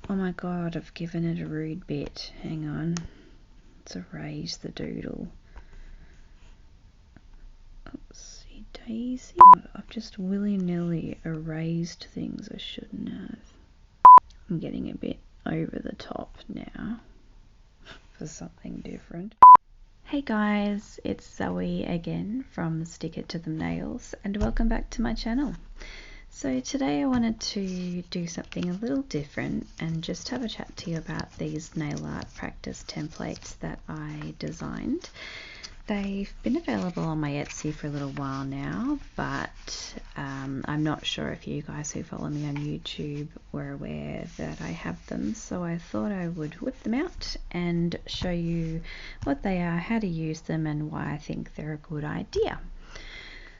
Oh my god, I've given it a rude bit. Hang on. Let's erase the doodle. Oopsie daisy. I've just willy-nilly erased things I shouldn't have. I'm getting a bit over the top now for something different. Hey guys, it's Zoe again from Stick It to Them Nails, and welcome back to my channel. So today I wanted to do something a little different and just have a chat to you about these nail art practice templates that I designed. They've been available on my Etsy for a little while now, but I'm not sure if you guys who follow me on YouTube were aware that I have them, so I thought I would whip them out and show you what they are, how to use them, and why I think they're a good idea.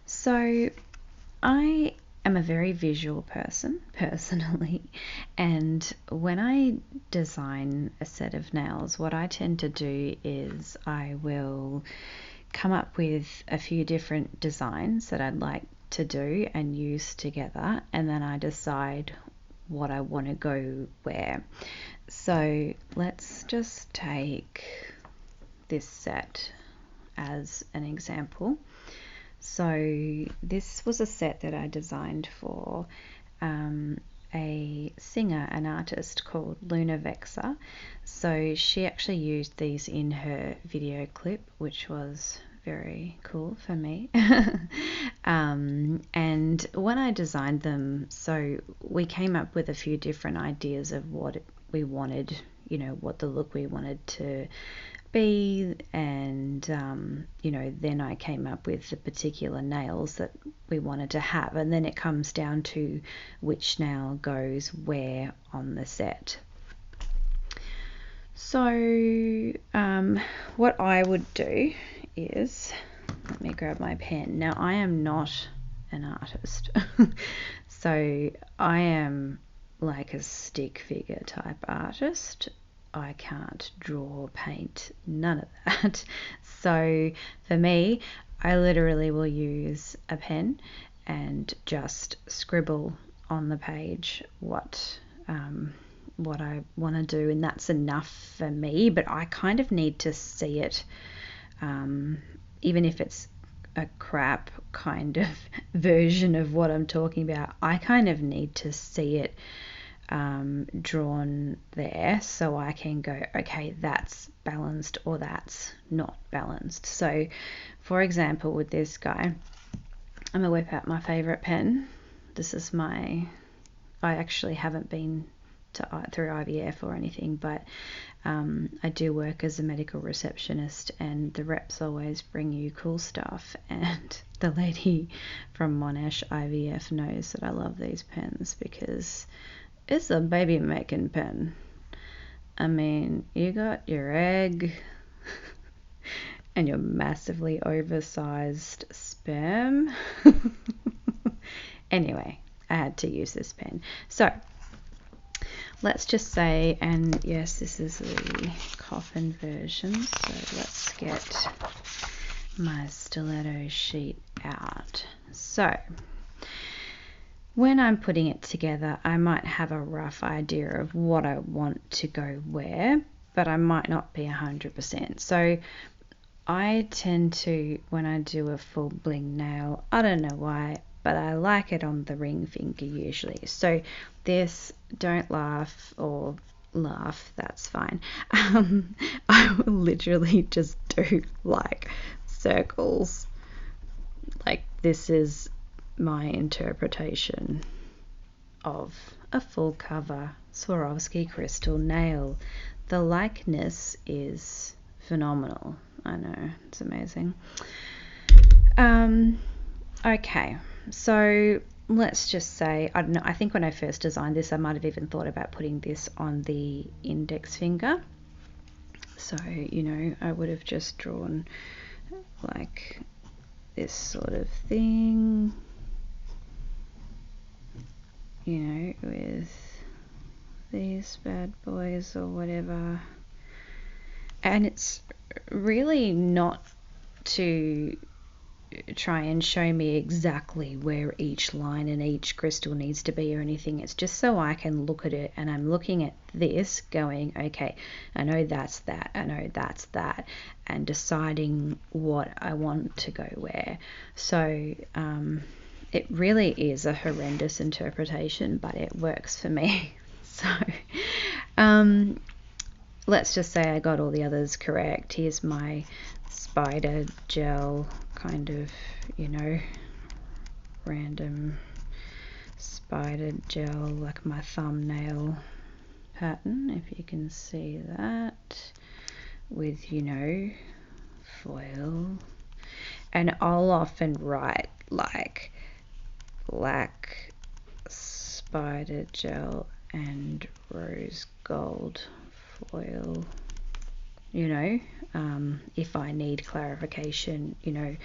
So I am a very visual person personally, and when I design a set of nails, what I tend to do is I will come up with a few different designs that I'd like to do and use together, and then I decide what I want to go where. So let's just take this set as an example. So this was a set that I designed for a singer, an artist called Luna Vexa. So she actually used these in her video clip, which was very cool for me. And when I designed them, so we came up with a few different ideas of what we wanted, you know, what the look we wanted to be, and you know, then I came up with the particular nails that we wanted to have, and then it comes down to which nail goes where on the set. So what I would do is, let me grab my pen. Now I am not an artist so I am like a stick figure type artist. I can't draw, paint, none of that. So for me, I literally will use a pen and just scribble on the page what I want to do, and that's enough for me. But I kind of need to see it, even if it's a crap kind of version of what I'm talking about. I kind of need to see it drawn there, so I can go, okay, that's balanced or that's not balanced. So for example, with this guy, I'm gonna whip out my favorite pen. This is I actually haven't been through IVF or anything, but I do work as a medical receptionist, and the reps always bring you cool stuff, and the lady from Monash IVF knows that I love these pens because it's a baby making pen. I mean, you got your egg and your massively oversized sperm. Anyway, I had to use this pen. So let's just say, and yes, this is the coffin version, so let's get my stiletto sheet out. So when I'm putting it together, I might have a rough idea of what I want to go where, but I might not be 100%. So I tend to, when I do a full bling nail, I don't know why, but I like it on the ring finger usually. So this, don't laugh, or laugh, that's fine. I will literally just do like circles. Like, this is my interpretation of a full cover Swarovski crystal nail. The likeness is phenomenal. I know, it's amazing. Okay, so let's just say, I don't know, I think when I first designed this, I might have even thought about putting this on the index finger. So, you know, I would have just drawn like this sort of thing, you know, with these bad boys or whatever. And it's really not to try and show me exactly where each line and each crystal needs to be or anything. It's just so I can look at it, and I'm looking at this going, okay, I know that's that, I know that's that, and deciding what I want to go where. So it really is a horrendous interpretation, but it works for me. So let's just say I got all the others correct. Here's my spider gel, kind of, you know, random spider gel, like my thumbnail pattern, if you can see that, with, you know, foil. And I'll often write like black spider gel and rose gold foil, you know, if I need clarification, you know,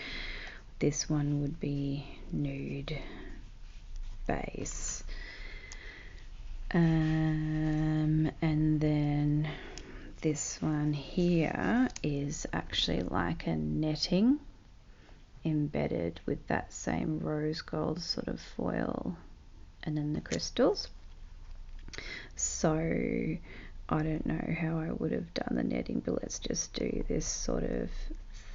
this one would be nude base, and then this one here is actually like a netting embedded with that same rose gold sort of foil, and then the crystals. So I don't know how I would have done the netting, but let's just do this sort of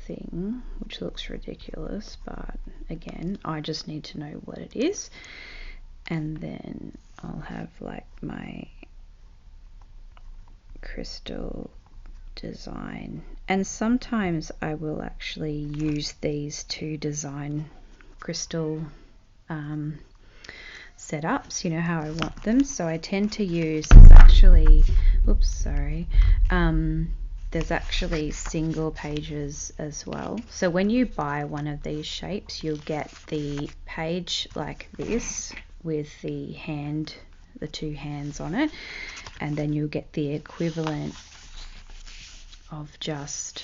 thing, which looks ridiculous, but again, I just need to know what it is. And then I'll have like my crystal design, and sometimes I will actually use these to design crystal setups, you know, how I want them. So I tend to use, there's actually single pages as well. So when you buy one of these shapes, you'll get the page like this with the two hands on it, and then you'll get the equivalent of just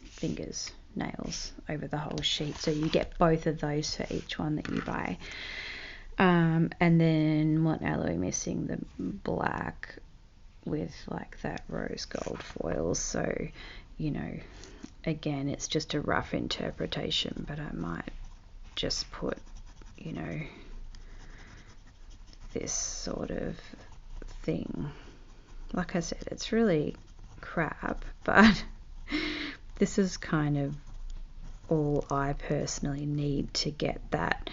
fingers, nails over the whole sheet. So you get both of those for each one that you buy. And then what now are we missing? The black with like that rose gold foil. So, you know, again, it's just a rough interpretation, but I might just put, you know, this sort of thing. Like I said, it's really crap, but this is kind of all I personally need to get that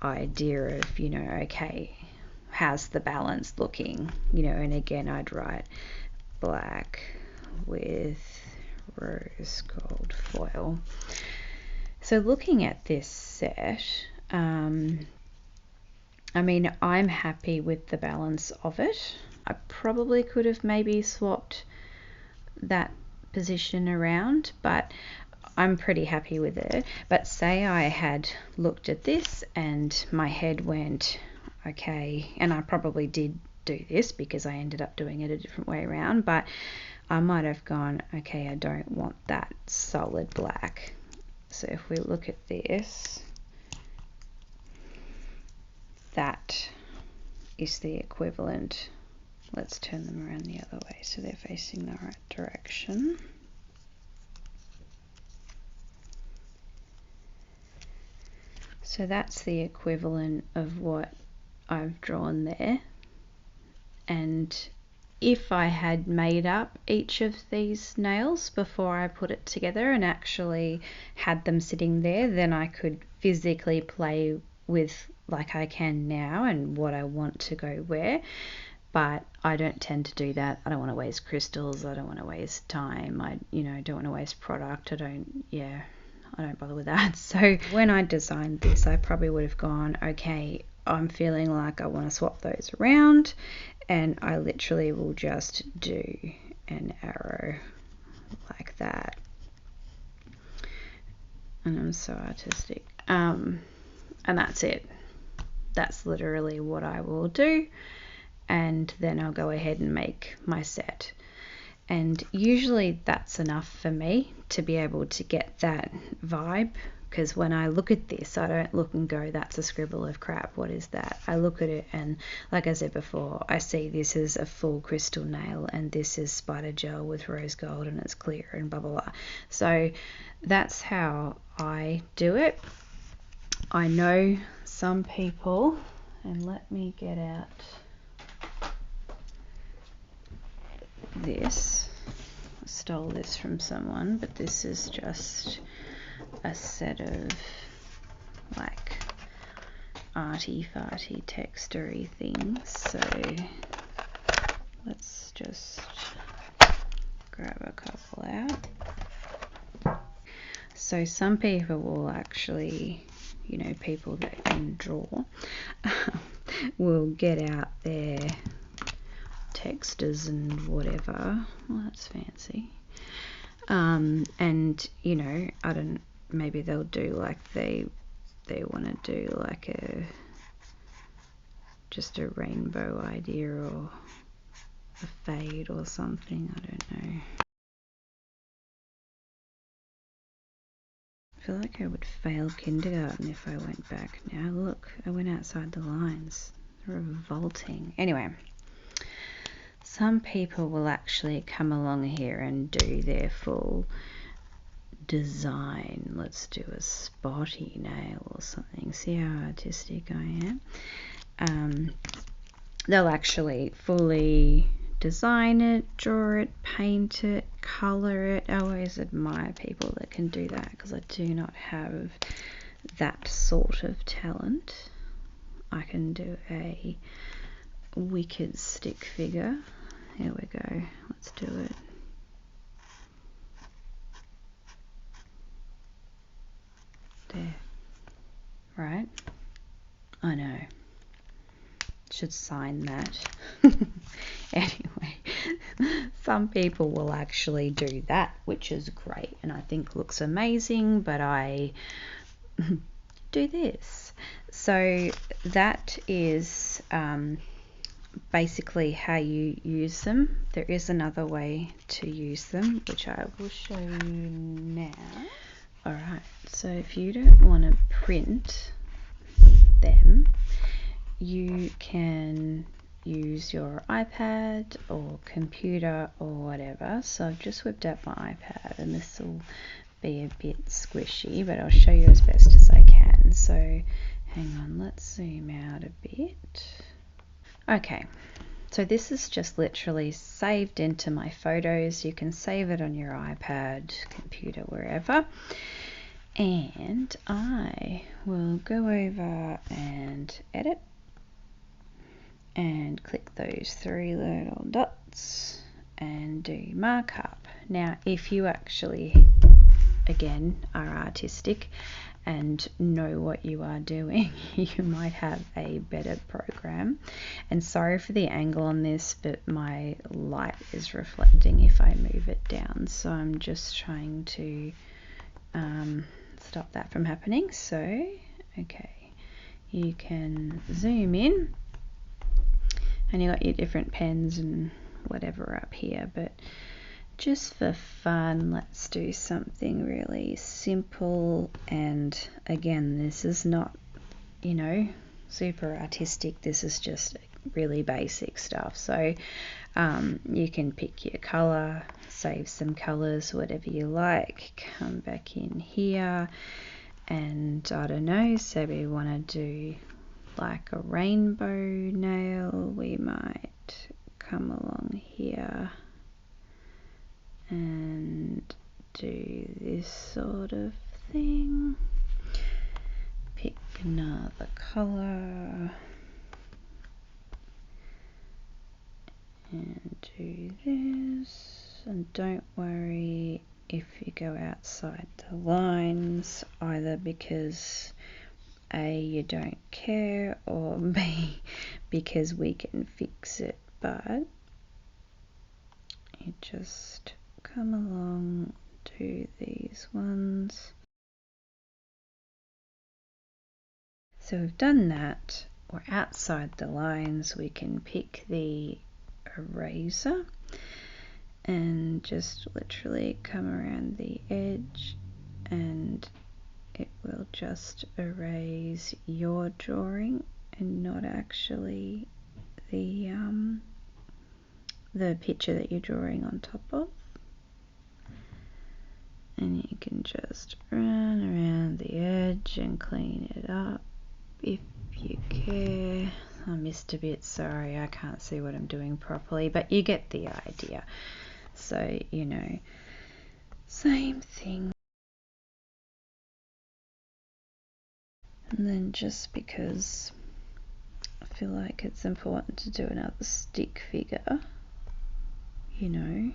idea of, you know, okay, how's the balance looking, you know. And again, I'd write black with rose gold foil. So looking at this set, I mean, I'm happy with the balance of it. I probably could have maybe swapped that position around, but I'm pretty happy with it. But say I had looked at this and my head went, okay, and I probably did do this because I ended up doing it a different way around, but I might have gone, okay, I don't want that solid black. So if we look at this, that is the equivalent. Let's turn them around the other way so they're facing the right direction. So that's the equivalent of what I've drawn there. And if I had made up each of these nails before I put it together and actually had them sitting there, then I could physically play with, like I can now, and what I want to go where. But I don't tend to do that. I don't want to waste crystals. I don't want to waste time. I don't want to waste product. I don't bother with that. So when I designed this, I probably would have gone, okay, I'm feeling like I want to swap those around, and I literally will just do an arrow like that. And I'm so artistic. And that's it. That's literally what I will do. And then I'll go ahead and make my set. And usually that's enough for me to be able to get that vibe because when I look at this, I don't look and go, that's a scribble of crap, what is that? I look at it and, like I said before, I see this is a full crystal nail and this is spider gel with rose gold and it's clear and blah blah blah. So that's how I do it. I know some people, and let me get out this. I stole this from someone, but this is just a set of like arty farty textury things. So let's just grab a couple out. So some people will actually, you know, people that can draw will get out their textures and whatever. Well, that's fancy. And you know, I don't, maybe they'll do like they want to do like just a rainbow idea or a fade or something, I don't know. I feel like I would fail kindergarten if I went back now. Look, I went outside the lines. Revolting. Anyway, some people will actually come along here and do their full design. Let's do a spotty nail or something. See how artistic I am? They'll actually fully design it, draw it, paint it, colour it. I always admire people that can do that because I do not have that sort of talent. I can do a wicked stick figure. Here we go. Let's do it. There. Right? I know. Should sign that. Anyway, some people will actually do that, which is great and I think looks amazing, but I do this. So that is basically how you use them. There is another way to use them, which I will show you now. Alright, so if you don't want to print them, you can use your iPad or computer or whatever. So I've just whipped out my iPad and this will be a bit squishy, but I'll show you as best as I can. So hang on, let's zoom out a bit. Okay, so this is just literally saved into my photos. You can save it on your iPad, computer, wherever. And I will go over and edit and click those three little dots and do markup. Now if you actually again are artistic and know what you are doing, you might have a better program. And sorry for the angle on this, but my light is reflecting if I move it down, so I'm just trying to stop that from happening. So okay, you can zoom in and you got your different pens and whatever up here, but just for fun, let's do something really simple. And again, this is not, you know, super artistic. This is just really basic stuff. So you can pick your color, save some colors, whatever you like, come back in here, and I don't know, say we want to do like a rainbow nail, we might come along here and do this sort of thing. Pick another color and do this, and don't worry if you go outside the lines, either because A, you don't care, or B, because we can fix it, but you just come along, do these ones. So we've done that. We're outside the lines. We can pick the eraser and just literally come around the edge and it will just erase your drawing and not actually the picture that you're drawing on top of. And you can just run around the edge and clean it up if you care. I missed a bit, sorry, I can't see what I'm doing properly, but you get the idea. So, you know, same thing. And then just because I feel like it's important to do another stick figure, you know,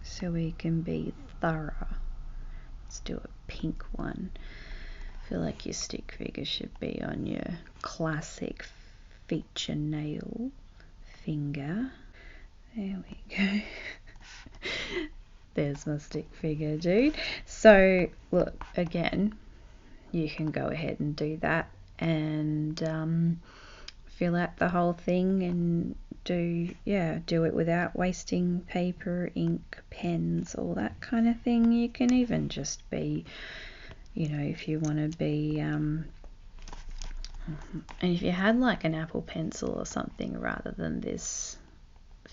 so we can be thorough. Let's do a pink one. I feel like your stick figure should be on your classic feature nail finger. There we go. There's my stick figure, dude. So look, again, you can go ahead and do that and fill out the whole thing and do it without wasting paper, ink, pens, all that kind of thing. You can even just be, you know, if you want to be and if you had like an Apple Pencil or something rather than this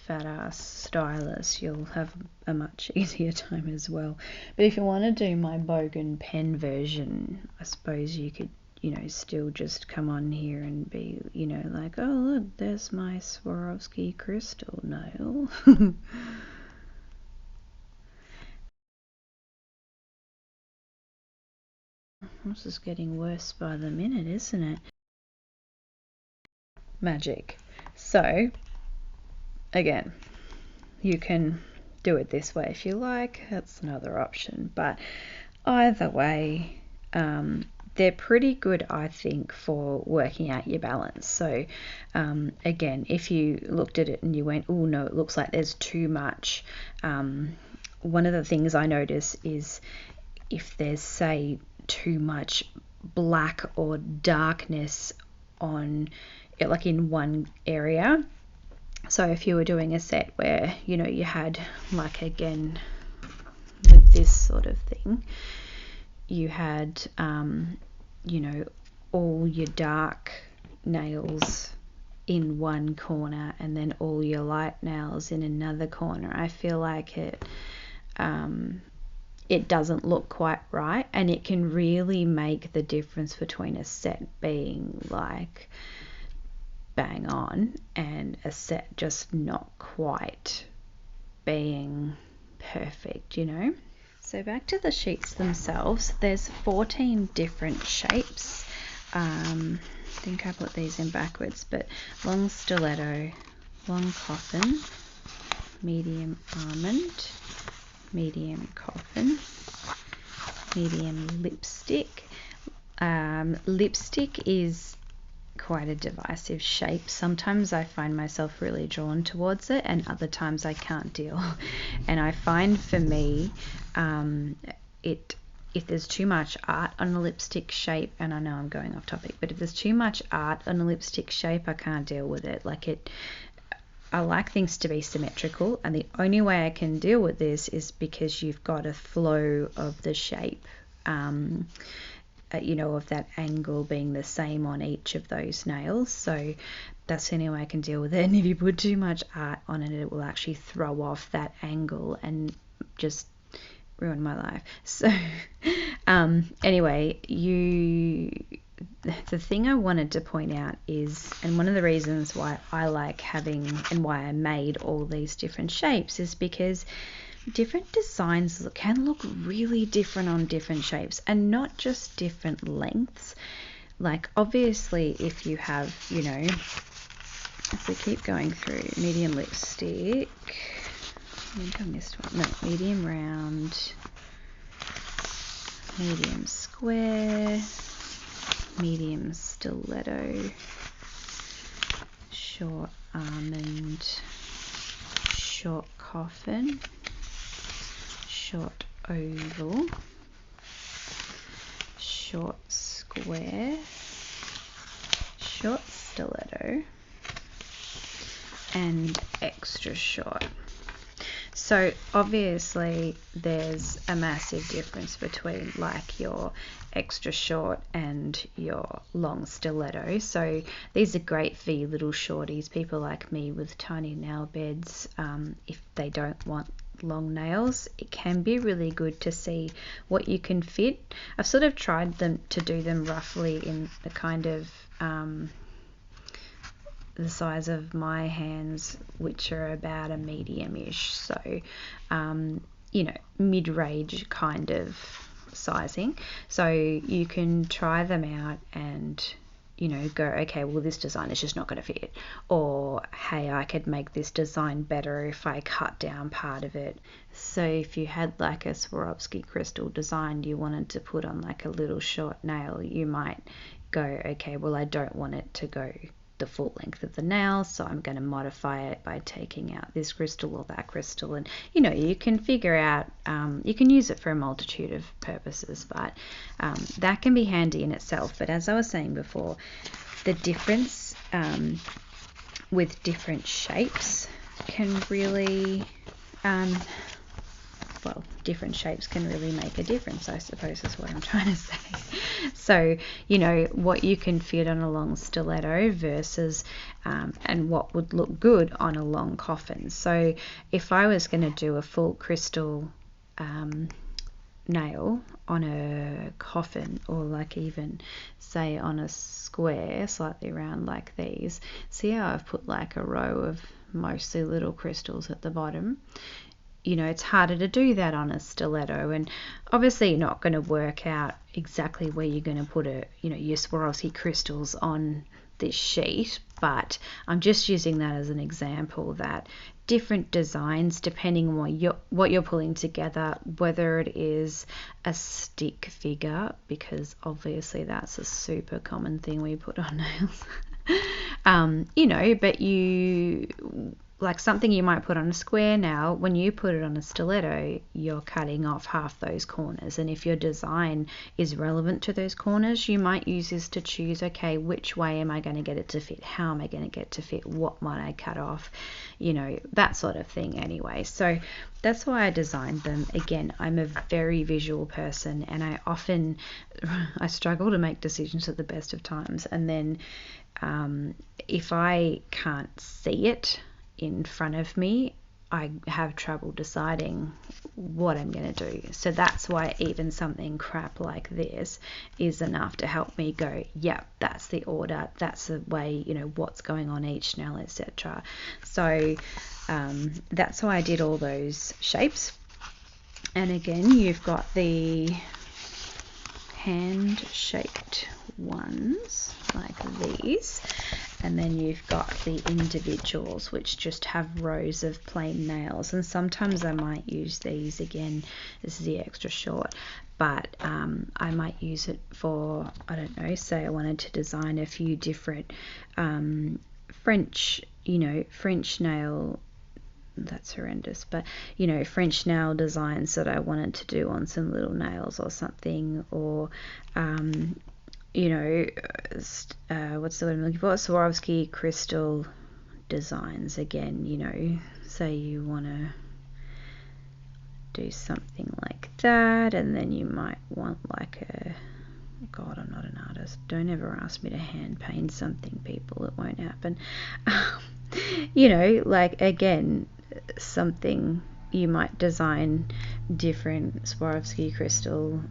fat ass stylus, you'll have a much easier time as well. But if you want to do my Bogan pen version, I suppose you could, you know, still just come on here and be, you know, like, oh look, there's my Swarovski crystal nail. This is getting worse by the minute, isn't it? Magic. So again, you can do it this way if you like, that's another option, but either way, they're pretty good, I think, for working out your balance. So again, if you looked at it and you went, oh no, it looks like there's too much, one of the things I notice is if there's, say, too much black or darkness on it, like in one area. So if you were doing a set where, you know, you had, like, again with this sort of thing, you had you know, all your dark nails in one corner and then all your light nails in another corner, I feel like it doesn't look quite right, and it can really make the difference between a set being like bang on and a set just not quite being perfect, you know. So back to the sheets themselves, there's 14 different shapes. I think I put these in backwards, but long stiletto, long coffin, medium almond, medium coffin, medium lipstick. Lipstick is quite a divisive shape. Sometimes I find myself really drawn towards it and other times I can't deal. And I find for me, if there's too much art on a lipstick shape, and I know I'm going off topic, but if there's too much art on a lipstick shape, I can't deal with it. I like things to be symmetrical, and the only way I can deal with this is because you've got a flow of the shape, you know, of that angle being the same on each of those nails. So that's the only way I can deal with it. And if you put too much art on it, it will actually throw off that angle and just ruin my life. So anyway, the thing I wanted to point out is, and one of the reasons why I like having and why I made all these different shapes is because different designs can look really different on different shapes, and not just different lengths. Like obviously if you have, you know, if we keep going through, medium lipstick, I think I missed one, no, medium round, medium square, medium stiletto, short almond, short coffin, short oval, short square, short stiletto, and extra short. So obviously there's a massive difference between like your extra short and your long stiletto. So these are great for you little shorties, people like me with tiny nail beds. If they don't want long nails, it can be really good to see what you can fit. I've sort of tried them to do them roughly in the kind of the size of my hands, which are about a medium-ish, so you know, mid-range kind of sizing. So you can try them out and, you know, go, okay, well, this design is just not going to fit, or hey, I could make this design better if I cut down part of it. So if you had like a Swarovski crystal design you wanted to put on like a little short nail, you might go, okay, well, I don't want it to go the full length of the nail, so I'm going to modify it by taking out this crystal or that crystal. And you know, you can figure out, you can use it for a multitude of purposes, but that can be handy in itself. But as I was saying before, the difference with different shapes can really well, different shapes can really make a difference, I suppose is what I'm trying to say. So, you know, what you can fit on a long stiletto versus and what would look good on a long coffin. So if I was going to do a full crystal nail on a coffin, or like even say on a square slightly round like these, see how I've put like a row of mostly little crystals at the bottom? You know, it's harder to do that on a stiletto, and obviously you're not going to work out exactly where you're going to put your Swarovski crystals on this sheet, but I'm just using that as an example that different designs, depending on what you're pulling together, whether it is a stick figure, because obviously that's a super common thing we put on nails, you know, but like something you might put on a square nail, when you put it on a stiletto, you're cutting off half those corners. And if your design is relevant to those corners, you might use this to choose, okay, which way am I going to get it to fit? How am I going to get it to fit? What might I cut off? You know, that sort of thing anyway. So that's why I designed them. Again, I'm a very visual person, and I struggle to make decisions at the best of times. And then if I can't see it in front of me, I have trouble deciding what I'm going to do. So that's why even something crap like this is enough to help me go, yep, that's the order, that's the way, you know, what's going on each nail, etc. So that's why I did all those shapes. And again, you've got the hand-shaped ones like these, and then you've got the individuals which just have rows of plain nails, and sometimes I might use these. Again, this is the extra short, but I might use it for, I don't know, say I wanted to design a few different French nail, that's horrendous, but you know, French nail designs that I wanted to do on some little nails or something, or you know, what's the word I'm looking for? Swarovski crystal designs. Again, you know, say you want to do something like that, and then you might want like God, I'm not an artist. Don't ever ask me to hand paint something, people. It won't happen. You know, like again, something you might design different Swarovski crystal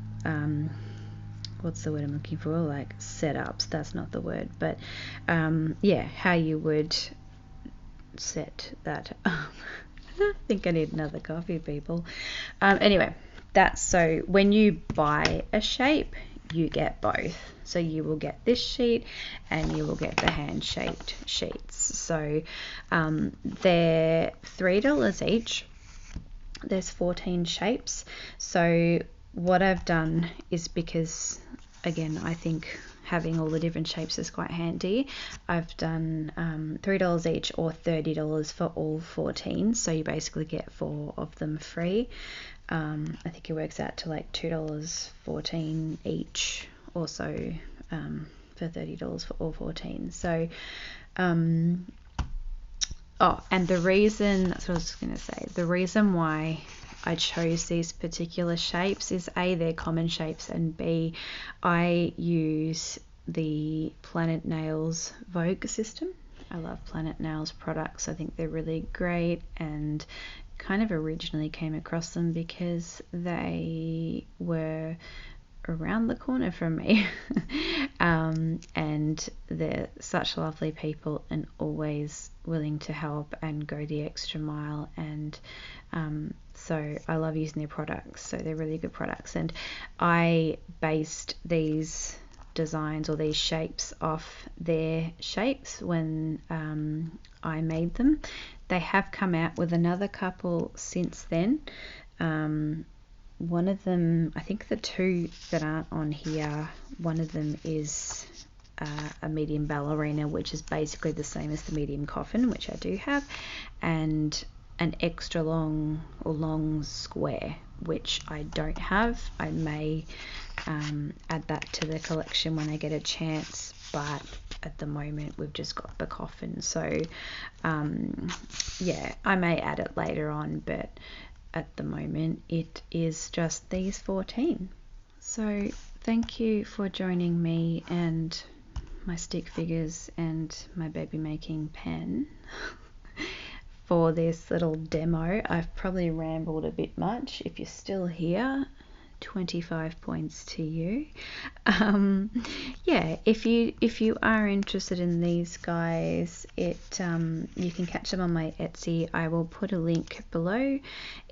what's the word I'm looking for, like setups, that's not the word, but yeah, how you would set that up. I think I need another coffee, people. Anyway, that's, so when you buy a shape, you get both. So you will get this sheet and you will get the hand-shaped sheets. So they're $3 each. There's 14 shapes. So what I've done is, because again, I think having all the different shapes is quite handy, I've done $3 each or $30 for all 14. So you basically get 4 of them free. I think it works out to like $2.14 each, also for $30 for all 14. So Oh, and the reason, that's what I was going to say, the reason why I chose these particular shapes is A, they're common shapes, and B, I use the Planet Nails Vogue system. I love Planet Nails products. I think they're really great, and kind of originally came across them because they were around the corner from me. And they're such lovely people and always willing to help and go the extra mile, and so I love using their products. So they're really good products, and I based these designs or these shapes off their shapes when I made them. They have come out with another couple since then. One of them, I think the two that aren't on here, one of them is a medium ballerina, which is basically the same as the medium coffin, which I do have, and an extra long or long square, which I don't have. I may add that to the collection when I get a chance, but at the moment we've just got the coffin. So yeah, I may add it later on, but at the moment it is just these 14. So thank you for joining me and my stick figures and my baby making pen for this little demo. I've probably rambled a bit much. If you're still here, 25 points to you. Yeah, if you are interested in these guys, you can catch them on my Etsy. I will put a link below.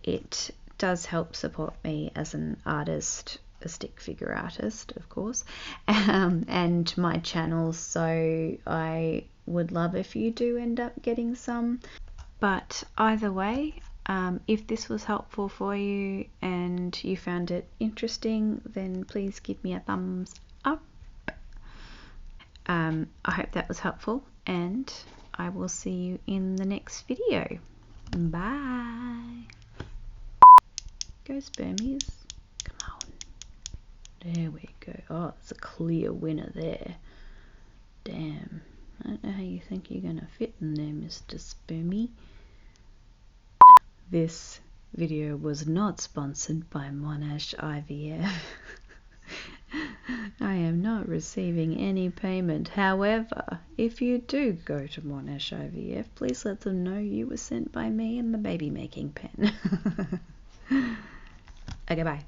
It does help support me as an artist, a stick figure artist, of course, and my channel, so I would love if you do end up getting some. But either way, if this was helpful for you and you found it interesting, then please give me a thumbs up. I hope that was helpful, and I will see you in the next video. Bye. Go Spermies. Come on. There we go. Oh, it's a clear winner there. Damn. I don't know how you think you're going to fit in there, Mr. Spermie. This video was not sponsored by Monash IVF. I am not receiving any payment. However, if you do go to Monash IVF, please let them know you were sent by me and the baby making pen. Okay, bye.